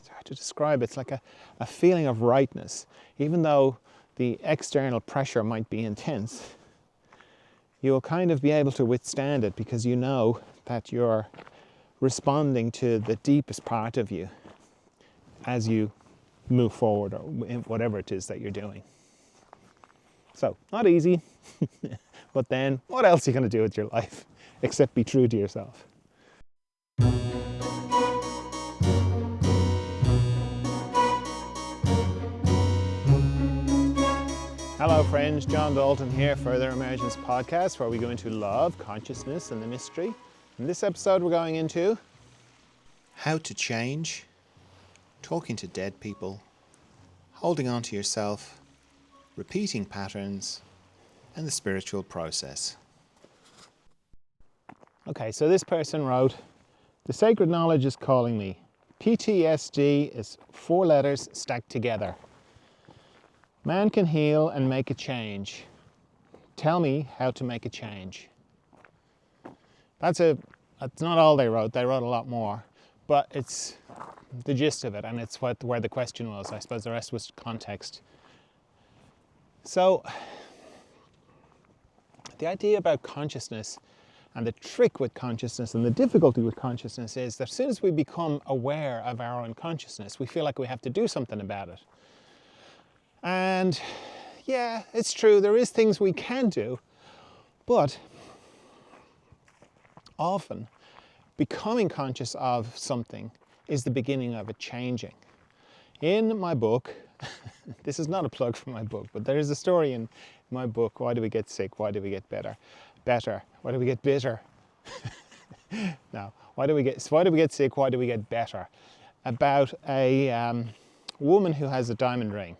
it's hard to describe. It's like a feeling of rightness. Even though the external pressure might be intense, you'll kind of be able to withstand it because you know that you're responding to the deepest part of you as you move forward or whatever it is that you're doing. So, not easy, but then what else are you going to do with your life except be true to yourself? Hello friends, John Dalton here for the Emergence Podcast, where we go into love, consciousness and the mystery. In this episode we're going into how to change, talking to dead people, holding on to yourself, repeating patterns, and the spiritual process. Okay, so this person wrote, "The sacred knowledge is calling me. PTSD is 4 letters stacked together. Man can heal and make a change. Tell me how to make a change." That's not all they wrote a lot more, but it's the gist of it, and it's where the question was. I suppose the rest was context. So, the idea about consciousness and the trick with consciousness and the difficulty with consciousness is that as soon as we become aware of our own consciousness, we feel like we have to do something about it. And yeah, it's true, there is things we can do, but often becoming conscious of something is the beginning of it changing. In my book, this is not a plug for my book, but there is a story in my book, Why Do We Get Sick? Why Do We Get Better? Why do we get bitter? No, why do we get sick? Why do we get better? About a woman who has a diamond ring.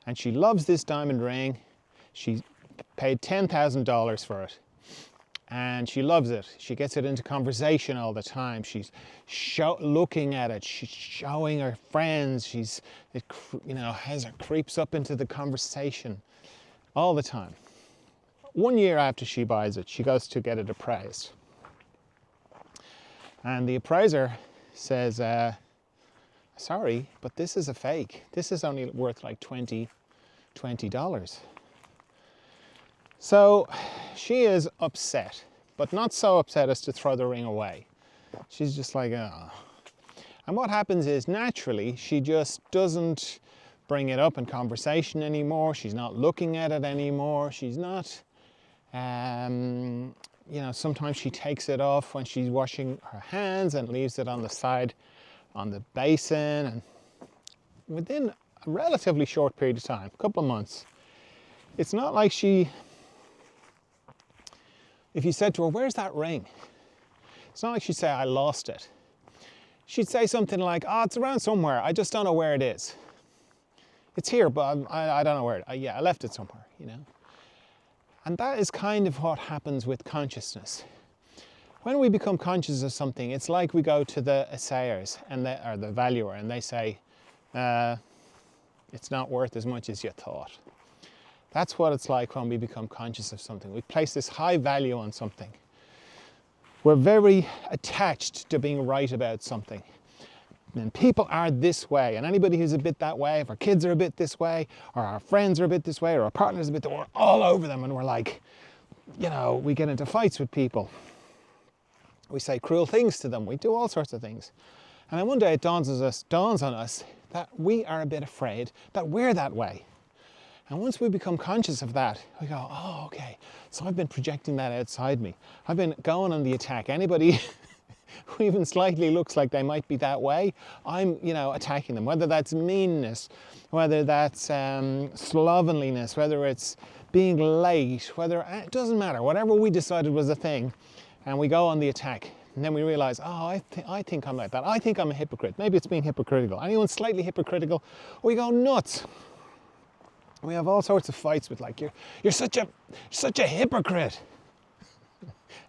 And she loves this diamond ring. She paid $10,000 for it. And she loves it. She gets it into conversation all the time. She's looking at it. She's showing her friends. Has her creeps up into the conversation all the time. 1 year after she buys it, she goes to get it appraised. And the appraiser says, "Sorry, but this is a fake. This is only worth like $20. So she is upset, but not so upset as to throw the ring away. She's just like, oh. And what happens is, naturally, she just doesn't bring it up in conversation anymore. She's not looking at it anymore. She's not, sometimes she takes it off when she's washing her hands and leaves it on the side on the basin, and within a relatively short period of time, a couple of months, it's not like if you said to her, "Where's that ring?" It's not like she'd say, "I lost it." She'd say something like, "Oh, it's around somewhere. I just don't know where it is. It's here, but I don't know where I left it somewhere, And that is kind of what happens with consciousness. When we become conscious of something, it's like we go to the assayers or the valuer, and they say, "It's not worth as much as you thought." That's what it's like when we become conscious of something. We place this high value on something. We're very attached to being right about something. And people are this way, and anybody who's a bit that way, if our kids are a bit this way, or our friends are a bit this way, or our partner's a bit that way, we're all over them, and we're like, we get into fights with people. We say cruel things to them. We do all sorts of things. And then one day it dawns on us that we are a bit afraid that we're that way. And once we become conscious of that, we go, oh, okay, so I've been projecting that outside me. I've been going on the attack. Anybody who even slightly looks like they might be that way, I'm, attacking them. Whether that's meanness, whether that's slovenliness, whether it's being late, it doesn't matter. Whatever we decided was a thing, and we go on the attack. And then we realize, I think I'm like that. I think I'm a hypocrite. Maybe it's being hypocritical. Anyone slightly hypocritical, we go nuts. We have all sorts of fights with you're such a hypocrite.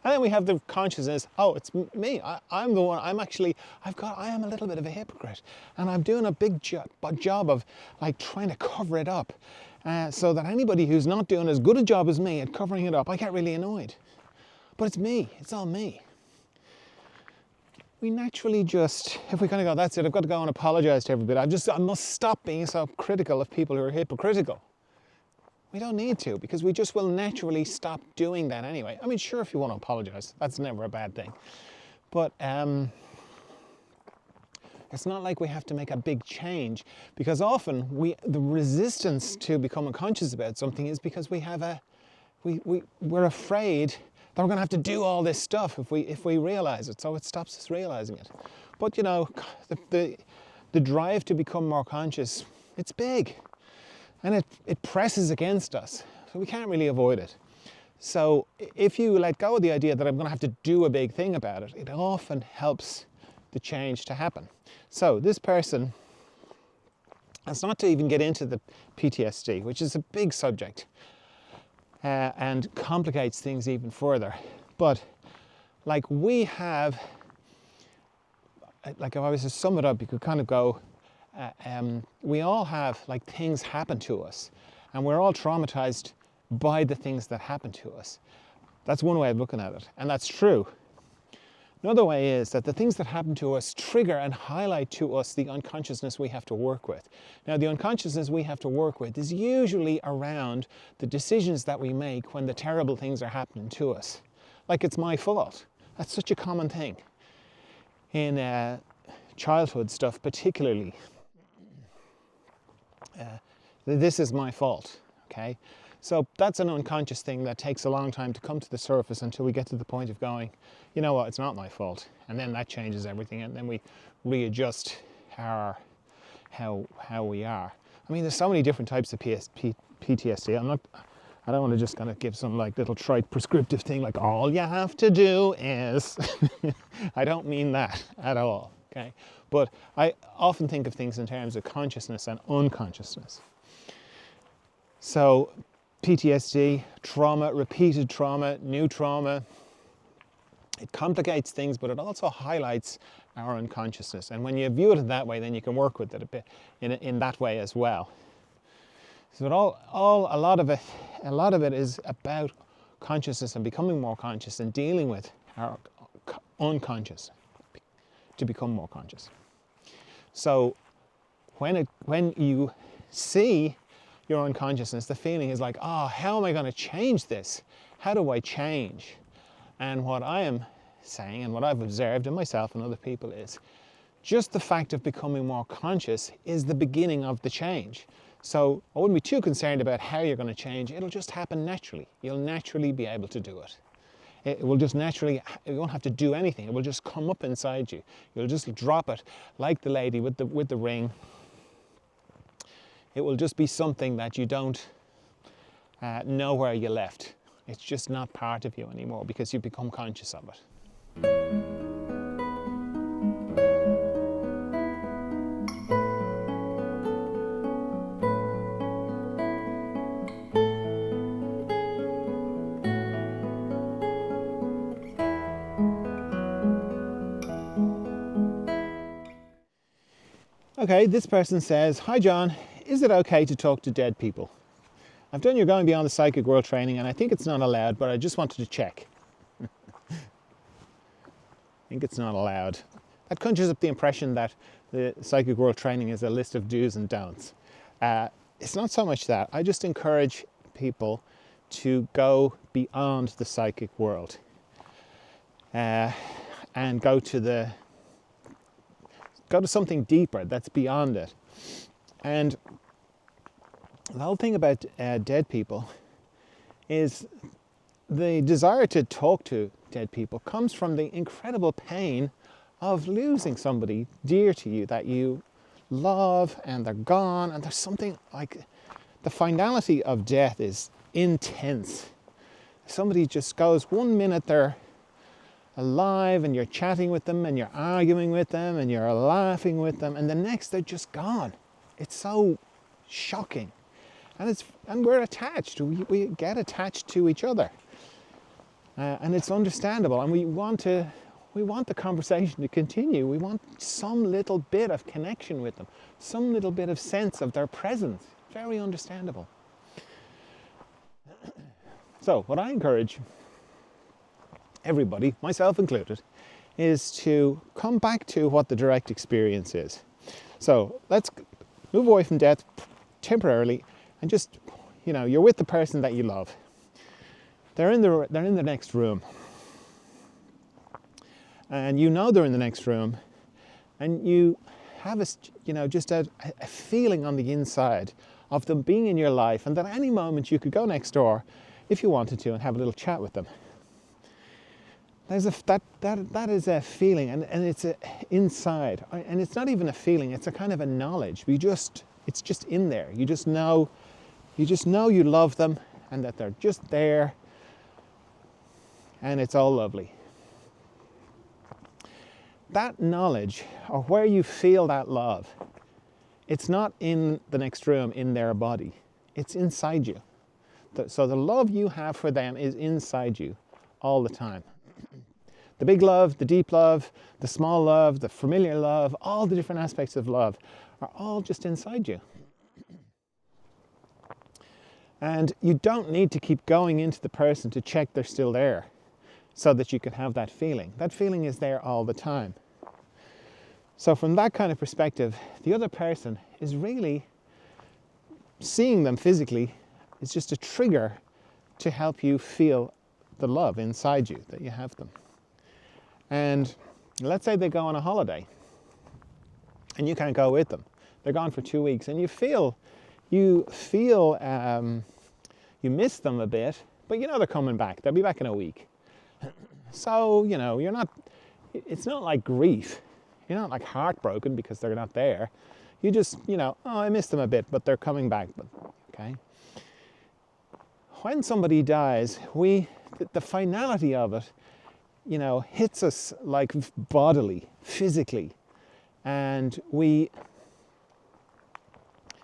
And then we have the consciousness, it's me. I'm the one. I am a little bit of a hypocrite, and I'm doing a big job of trying to cover it up, so that anybody who's not doing as good a job as me at covering it up, I get really annoyed. But it's me. It's all me. we naturally just, if we kind of go, that's it, I've got to go and apologize to everybody. I must stop being so critical of people who are hypocritical. We don't need to, because we just will naturally stop doing that anyway. I mean, sure, if you want to apologize, that's never a bad thing. But it's not like we have to make a big change, because often the resistance to becoming conscious about something is because we're afraid that we're going to have to do all this stuff if we realize it, so it stops us realizing it. But you know, the drive to become more conscious, it's big, and it presses against us, so we can't really avoid it. So if you let go of the idea that I'm going to have to do a big thing about it, it often helps the change to happen. So this person, that's not to even get into the PTSD, which is a big subject and complicates things even further. But like we have, like if I was to sum it up, you could kind of go, we all have like things happen to us, and we're all traumatized by the things that happen to us. That's one way of looking at it, and that's true. Another way is that the things that happen to us trigger and highlight to us the unconsciousness we have to work with. Now, the unconsciousness we have to work with is usually around the decisions that we make when the terrible things are happening to us. Like, it's my fault. That's such a common thing in childhood stuff, particularly. This is my fault, okay? So that's an unconscious thing that takes a long time to come to the surface until we get to the point of going, you know what, it's not my fault. And then that changes everything, and then we readjust how we are. I mean, there's so many different types of PTSD. I don't want to just kind of give some like little trite prescriptive thing like all you have to do is, I don't mean that at all, okay? But I often think of things in terms of consciousness and unconsciousness. So PTSD, trauma, repeated trauma, new trauma, it complicates things, but it also highlights our unconsciousness. And when you view it that way, then you can work with it a bit in that way as well. So a lot of it is about consciousness and becoming more conscious and dealing with our unconscious to become more conscious. So when you see your unconsciousness, the feeling is like, oh, how am I going to change this? How do I change? And what I am saying, and what I've observed in myself and other people, is just the fact of becoming more conscious is the beginning of the change. So I wouldn't be too concerned about how you're going to change. It'll just happen naturally. You'll naturally be able to do it. It will just naturally, you won't have to do anything. It will just come up inside you. You'll just drop it like the lady with the ring. It will just be something that you don't know where you left. It's just not part of you anymore because you become conscious of it. Okay, this person says, "Hi John, is it okay to talk to dead people? I've done your Going Beyond the Psychic World training and I think it's not allowed, but I just wanted to check." I think it's not allowed. That conjures up the impression that the Psychic World training is a list of do's and don'ts. It's not so much that. I just encourage people to go beyond the psychic world and go to something deeper that's beyond it. And the whole thing about dead people is the desire to talk to dead people comes from the incredible pain of losing somebody dear to you that you love, and they're gone, and there's something like the finality of death is intense. Somebody just goes, one minute they're alive and you're chatting with them and you're arguing with them and you're laughing with them, and the next they're just gone. It's so shocking. And we're attached. We get attached to each other, and it's understandable. And we want the conversation to continue. We want some little bit of connection with them, some little bit of sense of their presence. Very understandable. So what I encourage everybody, myself included, is to come back to what the direct experience is. So let's move away from death temporarily and just, you're with the person that you love. They're in the next room. And they're in the next room, and you have just a feeling on the inside of them being in your life, and that at any moment you could go next door if you wanted to and have a little chat with them. That is a feeling, and it's inside, and it's not even a feeling, it's a kind of a knowledge. It's just in there. You just know you love them and that they're just there, and it's all lovely. That knowledge, or where you feel that love, it's not in the next room in their body, it's inside you. So the love you have for them is inside you all the time. The big love, the deep love, the small love, the familiar love, all the different aspects of love are all just inside you. And you don't need to keep going into the person to check they're still there so that you can have that feeling. That feeling is there all the time. So from that kind of perspective, the other person is really seeing them physically is just a trigger to help you feel the love inside you, that you have them. And let's say they go on a holiday and you can't go with them. They're gone for 2 weeks, and you feel you miss them a bit, but they're coming back. They'll be back in a week. So, it's not like grief. You're not like heartbroken because they're not there. You just, I miss them a bit, but they're coming back. Okay. When somebody dies, the finality of it, hits us like bodily, physically. And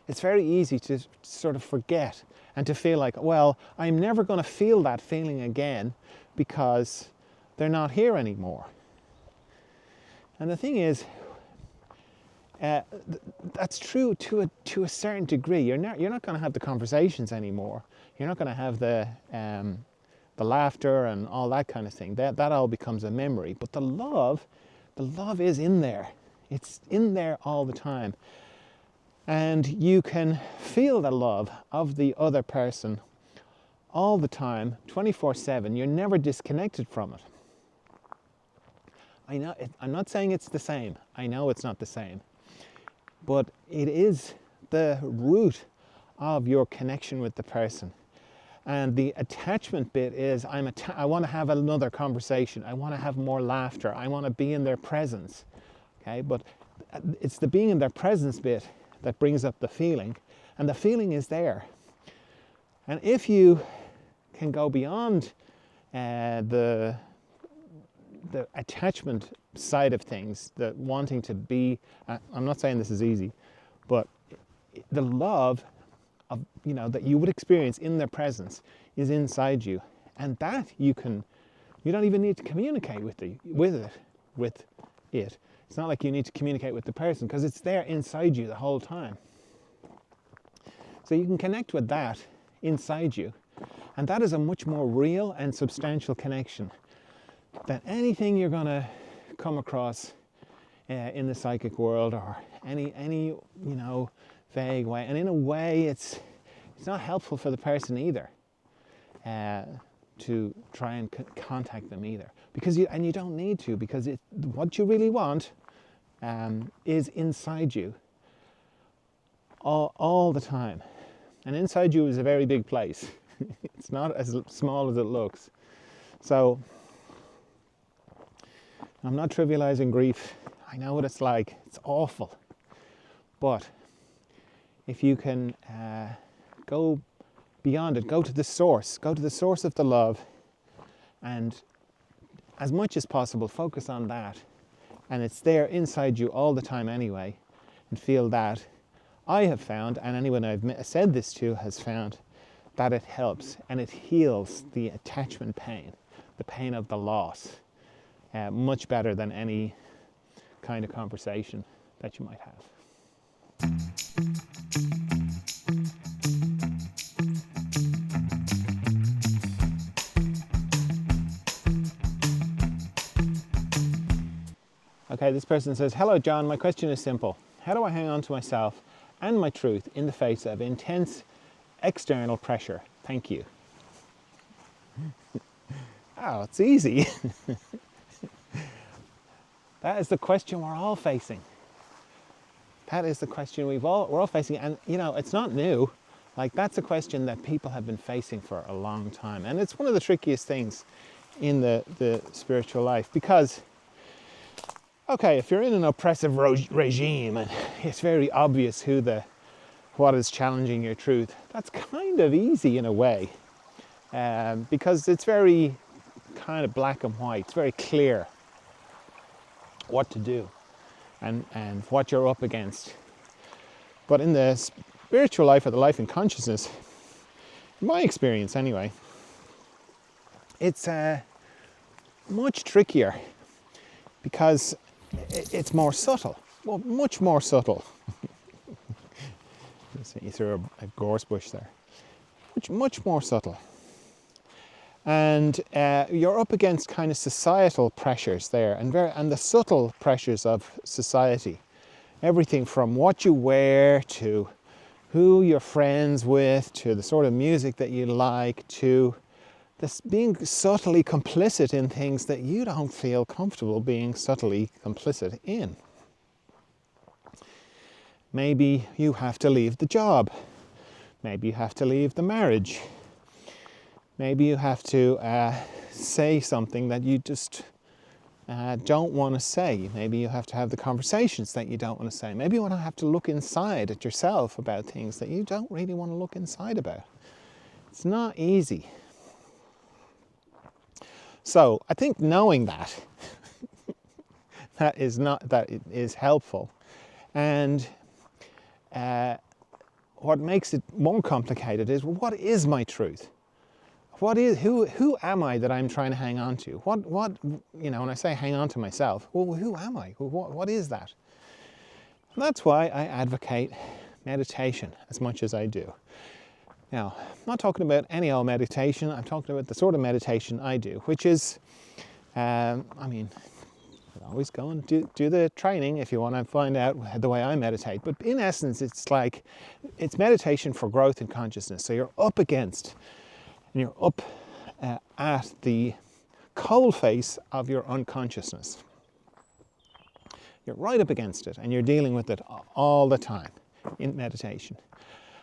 it's very easy to sort of forget and to feel like, well, I'm never going to feel that feeling again because they're not here anymore. And the thing is, that's true to a certain degree. You're not going to have the conversations anymore. You're not going to have the laughter and all that kind of thing. That all becomes a memory. But the love is in there. It's in there all the time. And you can feel the love of the other person all the time, 24/7. You're never disconnected from it. I know, I'm not saying it's the same. I know it's not the same. But it is the root of your connection with the person. And the attachment bit is, I want to have another conversation. I want to have more laughter. I want to be in their presence. Okay, but it's the being in their presence bit that brings up the feeling. And the feeling is there. And if you can go beyond the attachment side of things, the wanting to be, I'm not saying this is easy, but the love of, that you would experience in their presence is inside you. And that you don't even need to communicate with it. It's not like you need to communicate with the person because it's there inside you the whole time. So you can connect with that inside you. And that is a much more real and substantial connection than anything you're going to come across in the psychic world, or any vague way. And in a way, it's not helpful for the person either to try and contact them either, because you don't need to, because what you really want is inside you all the time. And inside you is a very big place. It's not as small as it looks. So I'm not trivializing grief. I know what it's like. It's awful. But if you can go beyond it, go to the source of the love, and as much as possible focus on that, and it's there inside you all the time anyway, and feel that. I have found, and anyone I've said this to has found, that it helps and it heals the attachment pain, the pain of the loss, much better than any kind of conversation that you might have. Okay, this person says, hello John, my question is simple. How do I hang on to myself and my truth in the face of intense external pressure? Thank you. Oh, it's easy. That is the question we're all facing. That is the question we're all facing. And you know, it's not new. Like, that's a question that people have been facing for a long time. And it's one of the trickiest things in the spiritual life, because, okay, if you're in an oppressive regime and it's very obvious what is challenging your truth, that's kind of easy in a way, because it's very kind of black and white. It's very clear what to do and what you're up against. But in the spiritual life, or the life in consciousness, in my experience anyway, it's much trickier, because it's more subtle. Well, much more subtle. You threw a gorse bush there. Much more subtle. And you're up against kind of societal pressures there, and the subtle pressures of society. Everything from what you wear, to who you're friends with, to the sort of music that you like, to this being subtly complicit in things that you don't feel comfortable being subtly complicit in. Maybe you have to leave the job. Maybe you have to leave the marriage. Maybe you have to say something that you just don't want to say. Maybe you have to have the conversations that you don't want to say. Maybe you want to have to look inside at yourself about things that you don't really want to look inside about. It's not easy. So I think knowing that, that is helpful. And what makes it more complicated is, well, what is my truth? Who am I that I'm trying to hang on to? What you know, when I say hang on to myself, well, who am I? What is that? And that's why I advocate meditation as much as I do. Now, I'm not talking about any old meditation. I'm talking about the sort of meditation I do, which is, I mean, you can always go and do the training if you want to find out the way I meditate. But in essence, it's meditation for growth in consciousness. So you're up against, and you're up at the coal face of your unconsciousness. You're right up against it, and you're dealing with it all the time in meditation.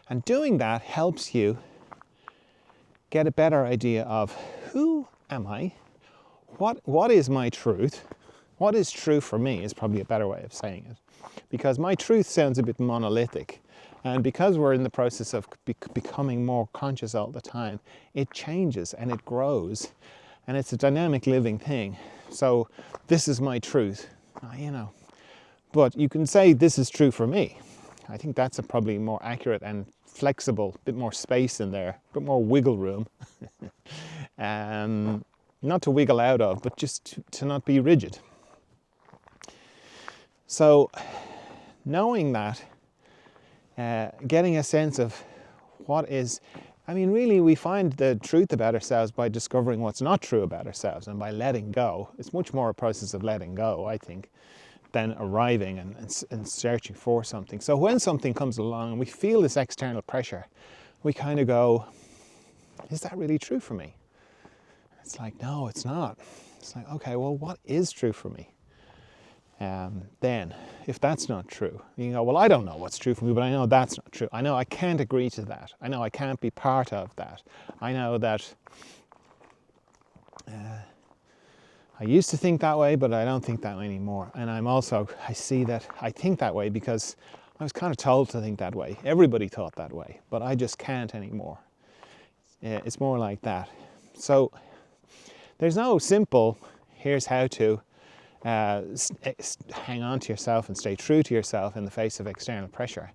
And doing that helps you get a better idea of, who am I? What is my truth? What is true for me is probably a better way of saying it. Because my truth sounds a bit monolithic. And because we're in the process of becoming more conscious all the time, it changes and it grows. And it's a dynamic living thing. So this is my truth, you know. But you can say this is true for me. I think that's a probably more accurate and flexible, bit more space in there, a bit more wiggle room. Not to wiggle out of, but just to not be rigid. So knowing that, getting a sense of what is, I mean, really we find the truth about ourselves by discovering what's not true about ourselves and by letting go. It's much more a process of letting go, I think, than arriving and searching for something. So when something comes along and we feel this external pressure, we kind of go, is that really true for me? It's like, no, it's not. It's like, okay, well, what is true for me? Then, if that's not true, you go, well, I don't know what's true for me, but I know that's not true. I know I can't agree to that. I know I can't be part of that. I know that I used to think that way, but I don't think that way anymore. And I see that I think that way because I was kind of told to think that way. Everybody thought that way, but I just can't anymore. It's more like that. So there's no simple, here's how to hang on to yourself and stay true to yourself in the face of external pressure.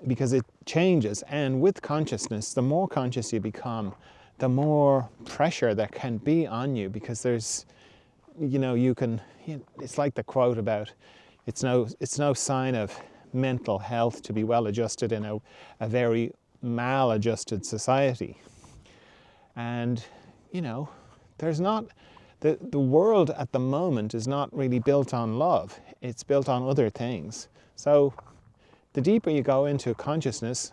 Because it changes, and with consciousness, the more conscious you become, the more pressure there can be on you, because there's, it's like the quote about, it's no sign of mental health to be well adjusted in a very maladjusted society. And, there's the world at the moment is not really built on love. It's built on other things. So the deeper you go into consciousness,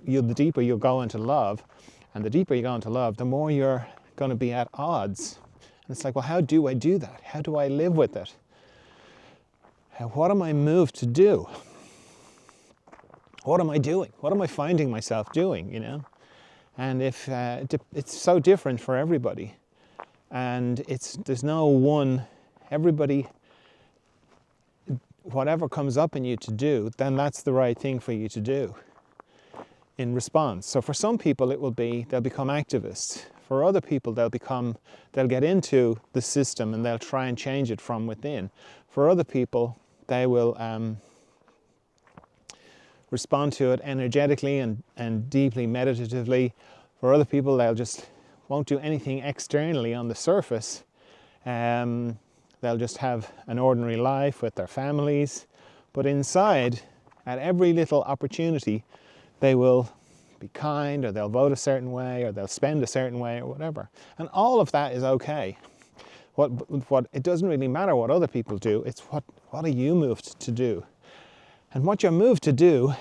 the deeper you'll go into love. And the deeper you go into love, the more you're going to be at odds. And it's like, well, how do I do that? How do I live with it? What am I moved to do? What am I doing? What am I finding myself doing, you know? And if it's so different for everybody. And there's no one, everybody, whatever comes up in you to do, then that's the right thing for you to do in response. So for some people it will be, they'll become activists. For other people they'll get into the system and they'll try and change it from within. For other people they will respond to it energetically and deeply meditatively. For other people they'll just won't do anything externally on the surface. They'll just have an ordinary life with their families, but inside, at every little opportunity, they will be kind, or they'll vote a certain way, or they'll spend a certain way, or whatever. And all of that is okay. What it doesn't really matter what other people do, it's what are you moved to do? And what you're moved to do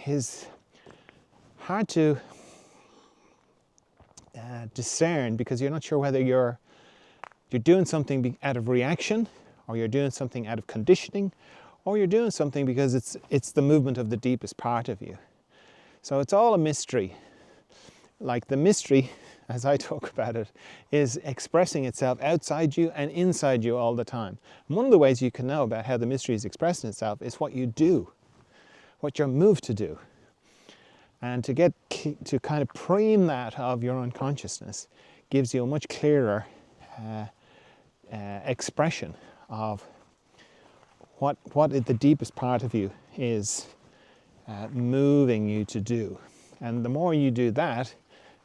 is hard to discern, because you're not sure whether you're doing something out of reaction, or you're doing something out of conditioning, or you're doing something because it's the movement of the deepest part of you. So it's all a mystery. Like the mystery, as I talk about it, is expressing itself outside you and inside you all the time. And one of the ways you can know about how the mystery is expressing itself is what you do, what you're moved to do. And to kind of preen that of your unconsciousness gives you a much clearer expression of what the deepest part of you is moving you to do. And the more you do that,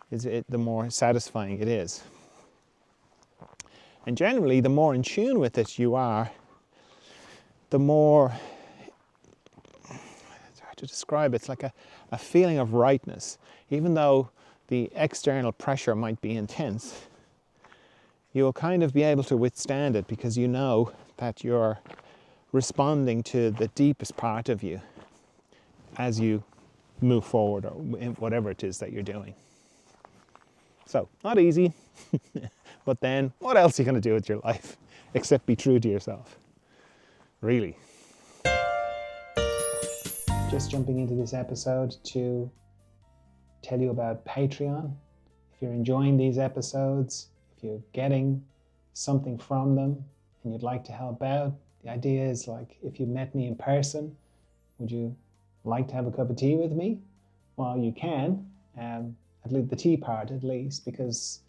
the more satisfying it is. And generally, the more in tune with it you are, the more, it's hard to describe, it's like a feeling of rightness. Even though the external pressure might be intense, you will kind of be able to withstand it, because you know that you're responding to the deepest part of you as you move forward, or in whatever it is that you're doing. So, not easy, but then what else are you going to do with your life except be true to yourself? Really. Just jumping into this episode to tell you about Patreon. If you're enjoying these episodes, if you're getting something from them and you'd like to help out, the idea is, like, if you met me in person, would you like to have a cup of tea with me? Well, you can, at least the tea part at least, because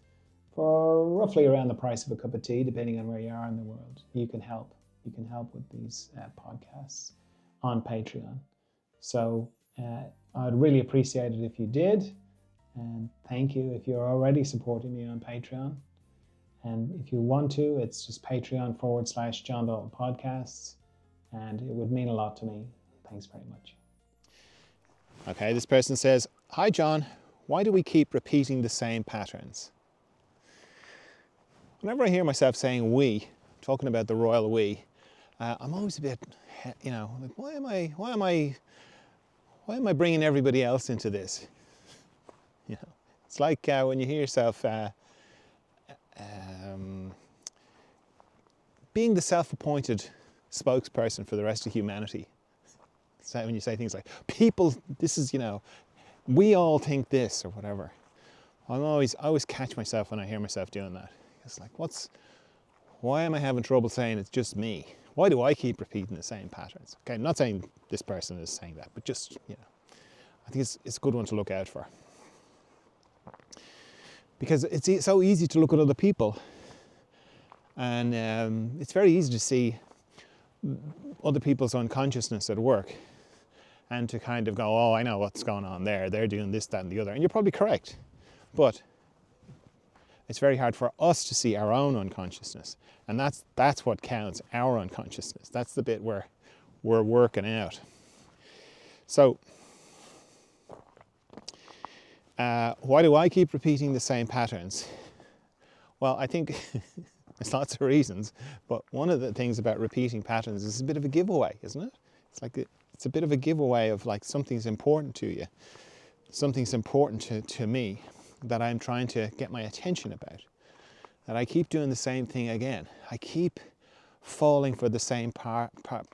for roughly around the price of a cup of tea, depending on where you are in the world, you can help. You can help with these podcasts on Patreon. So I'd really appreciate it if you did. And thank you if you're already supporting me on Patreon. And if you want to, it's just Patreon.com/John Dalton Podcasts. And it would mean a lot to me. Thanks very much. Okay, this person says, "Hi John, why do we keep repeating the same patterns?" Whenever I hear myself saying we, talking about the royal we, I'm always a bit, like, why am I bringing everybody else into this? It's like when you hear yourself being the self-appointed spokesperson for the rest of humanity. So when you say things like, people, this is, we all think this, or whatever. I always catch myself when I hear myself doing that. It's like, why am I having trouble saying it's just me? Why do I keep repeating the same patterns? Okay, I'm not saying this person is saying that, but just, I think it's a good one to look out for. Because it's so easy to look at other people, and it's very easy to see other people's unconsciousness at work, and to kind of go, oh, I know what's going on there. They're doing this, that, and the other. And you're probably correct. But it's very hard for us to see our own unconsciousness. And that's what counts, our unconsciousness. That's the bit where we're working out. So, why do I keep repeating the same patterns? Well, I think There's lots of reasons, but one of the things about repeating patterns is a bit of a giveaway, isn't it? It's a bit of a giveaway of like something's important to you, something's important to me that I'm trying to get my attention about. That I keep doing the same thing again. I keep falling for the same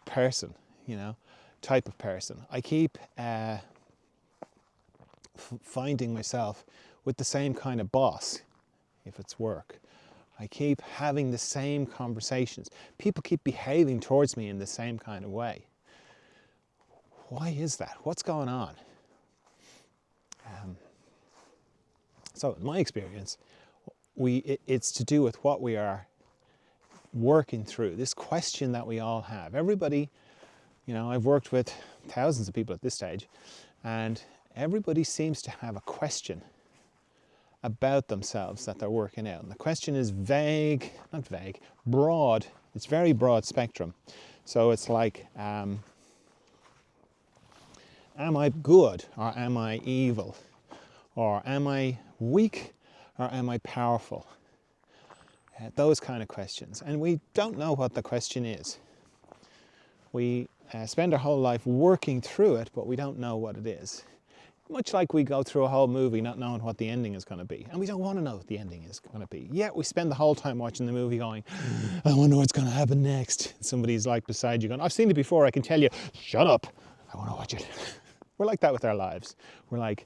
person, type of person. I keep finding myself with the same kind of boss, if it's work. I keep having the same conversations. People keep behaving towards me in the same kind of way. Why is that? What's going on? So in my experience, it's to do with what we are working through, this question that we all have. Everybody, I've worked with thousands of people at this stage, and everybody seems to have a question about themselves that they're working out. And the question is broad. It's very broad spectrum. So it's like, am I good or am I evil? Or am I weak or am I powerful? Those kind of questions. And we don't know what the question is. We spend our whole life working through it, but we don't know what it is. Much like we go through a whole movie not knowing what the ending is going to be. And we don't want to know what the ending is going to be. Yet we spend the whole time watching the movie going, I wonder what's going to happen next. And somebody's like beside you going, I've seen it before, I can tell you. Shut up, I want to watch it. We're like that with our lives. We're like,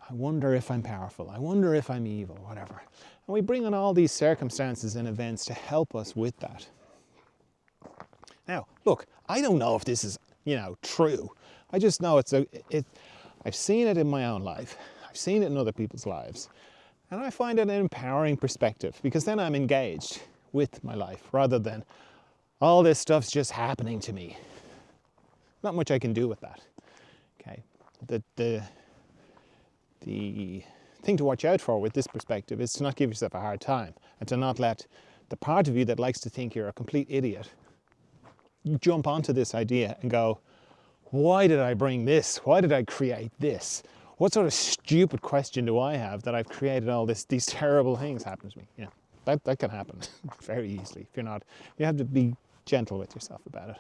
I wonder if I'm powerful. I wonder if I'm evil, whatever. And we bring on all these circumstances and events to help us with that. Now, look, I don't know if this is, true. I just know I've seen it in my own life. I've seen it in other people's lives. And I find it an empowering perspective because then I'm engaged with my life rather than all this stuff's just happening to me. Not much I can do with that. Okay. The thing to watch out for with this perspective is to not give yourself a hard time and to not let the part of you that likes to think you're a complete idiot jump onto this idea and go, why did I bring this? Why did I create this? What sort of stupid question do I have that I've created all these terrible things happen to me? That can happen very easily. You have to be gentle with yourself about it.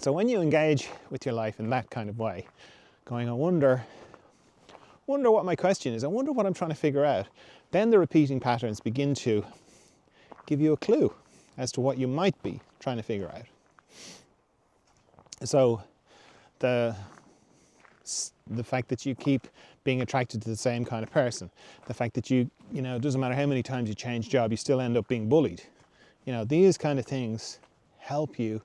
So when you engage with your life in that kind of way, going, I wonder what my question is, I wonder what I'm trying to figure out, then the repeating patterns begin to give you a clue as to what you might be trying to figure out. So the fact that you keep being attracted to the same kind of person, the fact that it doesn't matter how many times you change job, you still end up being bullied. These kind of things help you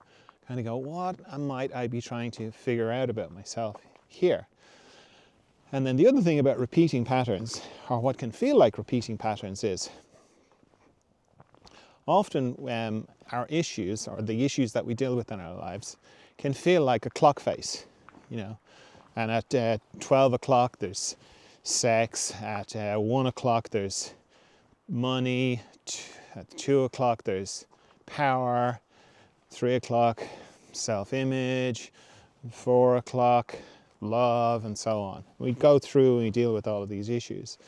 kind of go, what might I be trying to figure out about myself here? And then the other thing about repeating patterns, or what can feel like repeating patterns, is often our issues, or the issues that we deal with in our lives, can feel like a clock face, And at 12 o'clock there's sex, at 1 o'clock there's money, at 2 o'clock there's power, 3 o'clock self-image, 4 o'clock love, and so on. We go through and we deal with all of these issues.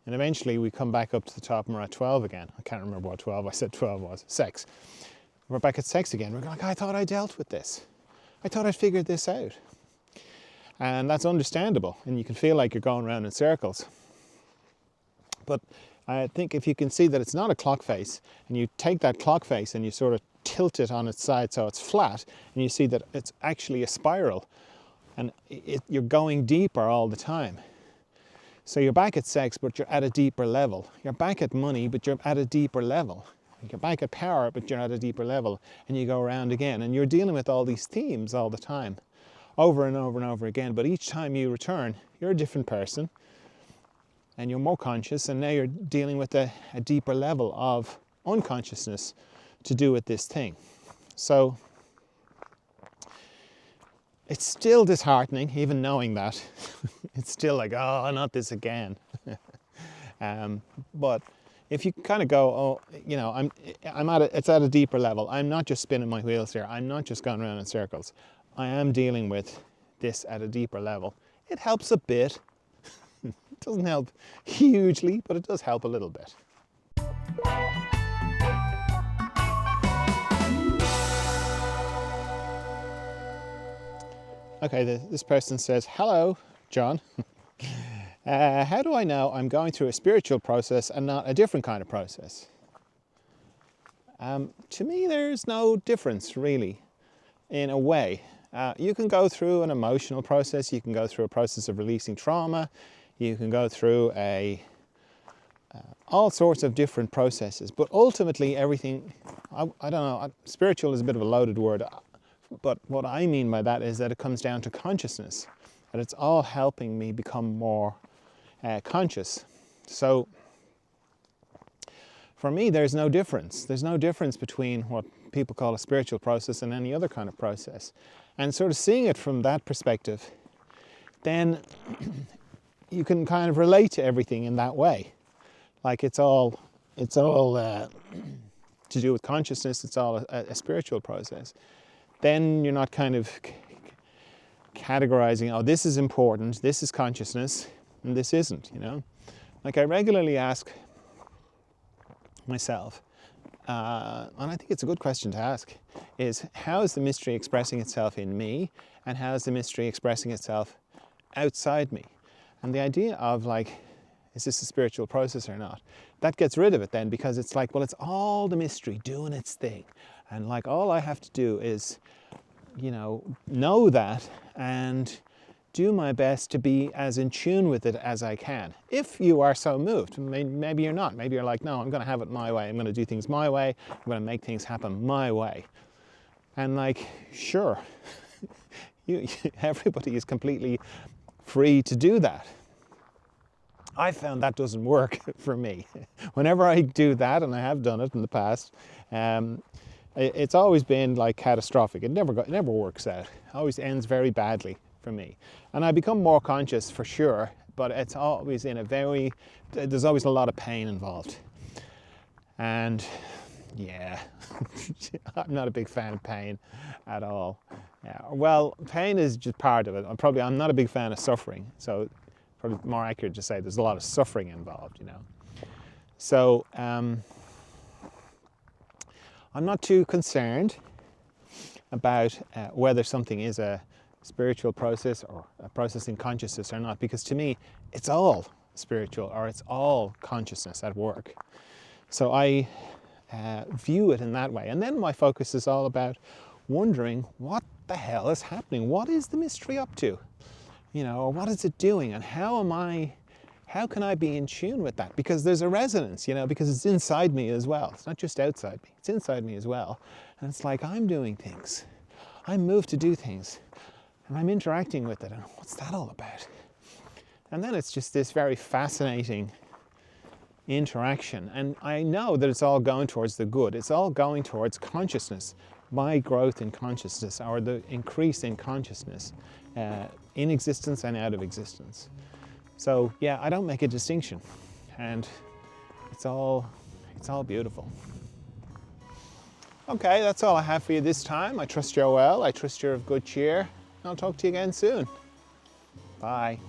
And eventually we come back up to the top and we're at 12 again. I can't remember what 12, I said 12 was. Sex. We're back at sex again. We're like, I thought I dealt with this. I thought I'd figured this out. And that's understandable. And you can feel like you're going around in circles. But I think if you can see that it's not a clock face, and you take that clock face and you sort of tilt it on its side so it's flat, and you see that it's actually a spiral, and you're going deeper all the time. So you're back at sex, but you're at a deeper level. You're back at money, but you're at a deeper level. You're back at power, but you're at a deeper level. And you go around again. And you're dealing with all these themes all the time, over and over and over again. But each time you return, you're a different person. And you're more conscious. And now you're dealing with a deeper level of unconsciousness to do with this thing. So it's still disheartening, even knowing that. It's still like, oh, not this again. But if you kind of go, it's at a deeper level. I'm not just spinning my wheels here. I'm not just going around in circles. I am dealing with this at a deeper level. It helps a bit. It doesn't help hugely, but it does help a little bit. Okay, this person says, hello, John. How do I know I'm going through a spiritual process and not a different kind of process? To me, there's no difference really, in a way. You can go through an emotional process, you can go through a process of releasing trauma, you can go through all sorts of different processes, but ultimately everything, I don't know, spiritual is a bit of a loaded word, but what I mean by that is that it comes down to consciousness, that it's all helping me become more conscious. So for me, there's no difference. There's no difference between what people call a spiritual process and any other kind of process. And sort of seeing it from that perspective, then you can kind of relate to everything in that way. Like it's all to do with consciousness. It's all a spiritual process. Then you're not kind of categorizing, oh, this is important, this is consciousness, and this isn't, you know? Like I regularly ask myself, and I think it's a good question to ask, is how is the mystery expressing itself in me, and how is the mystery expressing itself outside me? And the idea of like, is this a spiritual process or not? That gets rid of it then, because it's like, well, it's all the mystery doing its thing. And like all I have to do is, you know that and do my best to be as in tune with it as I can. If you are so moved, maybe you're not. Maybe you're like, no, I'm going to have it my way. I'm going to do things my way. I'm going to make things happen my way. And like, sure, everybody is completely free to do that. I found that doesn't work for me. Whenever I do that, and I have done it in the past, it's always been like catastrophic. It never works out. It always ends very badly for me. And I become more conscious for sure, but it's always there's always a lot of pain involved. And yeah, I'm not a big fan of pain at all. Well, pain is just part of it. I'm not a big fan of suffering. So probably more accurate to say there's a lot of suffering involved, you know. So I'm not too concerned about whether something is a spiritual process or a process in consciousness or not, because to me it's all spiritual, or it's all consciousness at work. So I view it in that way, and then my focus is all about wondering what the hell is happening. What is the mystery up to? You know, or what is it doing, and how can I be in tune with that? Because there's a resonance, you know, because it's inside me as well. It's not just outside me, it's inside me as well. And it's like I'm doing things. I'm moved to do things, and I'm interacting with it, and what's that all about? And then it's just this very fascinating interaction. And I know that it's all going towards the good. It's all going towards consciousness, my growth in consciousness, or the increase in consciousness, in existence and out of existence. So yeah, I don't make a distinction, and it's all beautiful. Okay, that's all I have for you this time. I trust you're well. I trust you're of good cheer. I'll talk to you again soon. Bye.